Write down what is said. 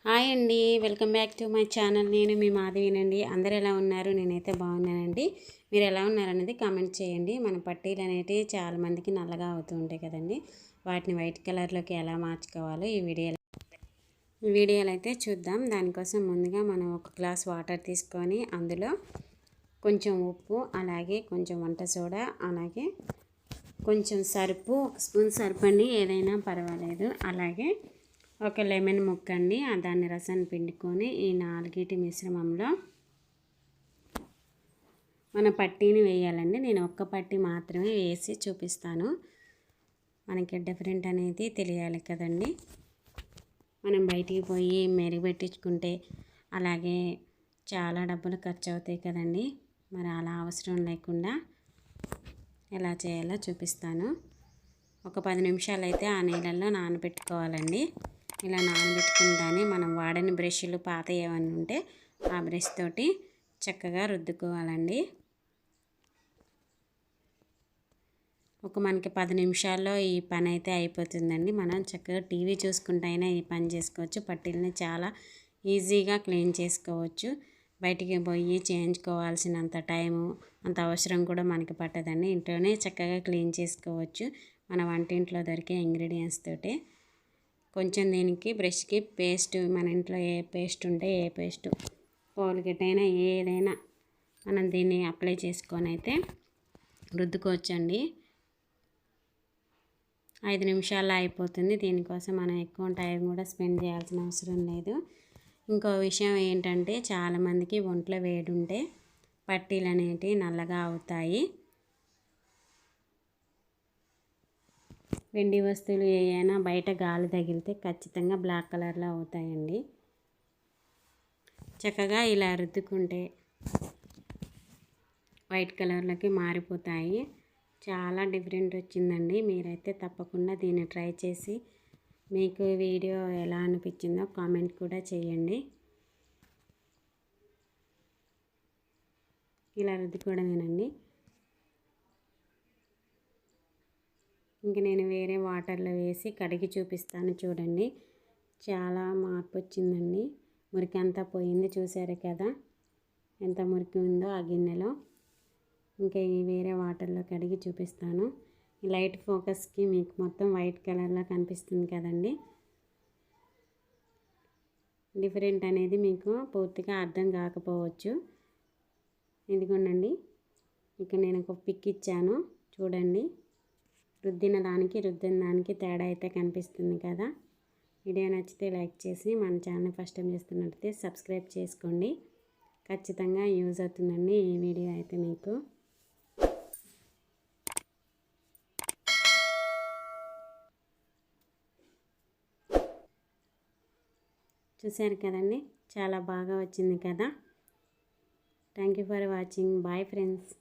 Hi అండి, welcome back to my channel. నేను మీ మాధవినండి. అందరు ఎలా ఉన్నారు? నేనైతే బాగున్నానండి. మీరు ఎలా ఉన్నారనేది కామెంట్ చేయండి. మన పట్టీలు అనేటివి చాలామందికి నల్లగా అవుతూ ఉంటాయి కదండి. వాటిని వైట్ కలర్లోకి ఎలా మార్చుకోవాలో ఈ వీడియోలో అయితే చూద్దాం. దానికోసం ముందుగా మనం ఒక గ్లాస్ వాటర్ తీసుకొని అందులో కొంచెం ఉప్పు, అలాగే కొంచెం వంట సోడా, అలాగే కొంచెం సర్పు, ఒక స్పూన్ సర్పు అండి, ఏదైనా పర్వాలేదు. అలాగే ఒక లెమన్ ముక్క అండి, దాన్ని రసాన్ని పిండుకొని ఈ నాలుగిటి మిశ్రమంలో మన పట్టీని వేయాలండి. నేను ఒక్క పట్టీ మాత్రమే వేసి చూపిస్తాను. మనకి డిఫరెంట్ అనేది తెలియాలి కదండి. మనం బయటికి పోయి మెరుగుపెట్టించుకుంటే అలాగే చాలా డబ్బులు ఖర్చు అవుతాయి కదండి. మరి అలా అవసరం లేకుండా ఎలా చేయాలో చూపిస్తాను. ఒక 10 నిమిషాలు అయితే ఆ నీళ్ళల్లో నానబెట్టుకోవాలండి. ఇలా నానబెట్టుకుంటానే మనం వాడని బ్రష్లు పాత ఏమన్నా ఉంటే ఆ బ్రష్ తోటి చక్కగా రుద్దుకోవాలండి. మనకి 10 నిమిషాల్లో ఈ పని అయితే అయిపోతుందండి. మనం చక్కగా టీవీ చూసుకుంటైనా ఈ పని చేసుకోవచ్చు. పట్టీలని చాలా ఈజీగా క్లీన్ చేసుకోవచ్చు. బయటికి పోయి చేయించుకోవాల్సినంత టైము, అంత అవసరం కూడా మనకి పట్టదండి. ఇంట్లోనే చక్కగా క్లీన్ చేసుకోవచ్చు మన వంటింట్లో దొరికే ఇంగ్రీడియంట్స్ తోటి. కొంచెం దీనికి బ్రష్కి పేస్ట్, మన ఇంట్లో ఏ పేస్ట్ ఉంటే ఏ పేస్ట్, కోల్గేట్ అయినా ఏదైనా మనం దీన్ని అప్లై చేసుకొని అయితే రుద్దుకోవచ్చండి. 5 నిమిషాల్లో అయిపోతుంది. దీనికోసం మనం ఎక్కువ టైం కూడా స్పెండ్ చేయాల్సిన అవసరం లేదు. ఇంకో విషయం ఏంటంటే, చాలామందికి ఒంట్లో వేడి ఉంటే పట్టీలు అనేటివి నల్లగా అవుతాయి. వెండి వస్తువులు ఏమైనా బయట గాలి తగిలితే ఖచ్చితంగా బ్లాక్ కలర్లో అవుతాయండి. చక్కగా ఇలా రుద్దుకుంటే వైట్ కలర్లోకి మారిపోతాయి. చాలా డిఫరెంట్ వచ్చిందండి. మీరైతే తప్పకుండా దీన్ని ట్రై చేసి మీకు వీడియో ఎలా అనిపించిందో కామెంట్ కూడా చేయండి. ఇలా రుద్దుకోవడమేనండి. ఇంక నేను వేరే వాటర్లో వేసి కడిగి చూపిస్తాను చూడండి. చాలా మార్పు వచ్చిందండి. మురికి అంతా పోయింది, చూసారు కదా ఎంత మురికి ఉందో ఆ గిన్నెలో. ఇంకా ఈ వేరే వాటర్లో కడిగి చూపిస్తాను. ఈ లైట్ ఫోకస్కి మీకు మొత్తం వైట్ కలర్లో కనిపిస్తుంది కదండి. డిఫరెంట్ అనేది మీకు పూర్తిగా అర్థం కాకపోవచ్చు. ఇదిగోండి, ఇక నేను ఒక పిక్ ఇచ్చాను చూడండి. రుద్దిన దానికి తేడా అయితే కనిపిస్తుంది కదా. వీడియో నచ్చితే లైక్ చేసి మన ఛానల్ ఫస్ట్ టైం చేస్తున్నట్టయితే సబ్స్క్రైబ్ చేసుకోండి. ఖచ్చితంగా యూజ్ అవుతుందండి ఈ వీడియో అయితే మీకు. చూశారు కదండి, చాలా బాగా వచ్చింది కదా. Thank you for watching. Bye friends.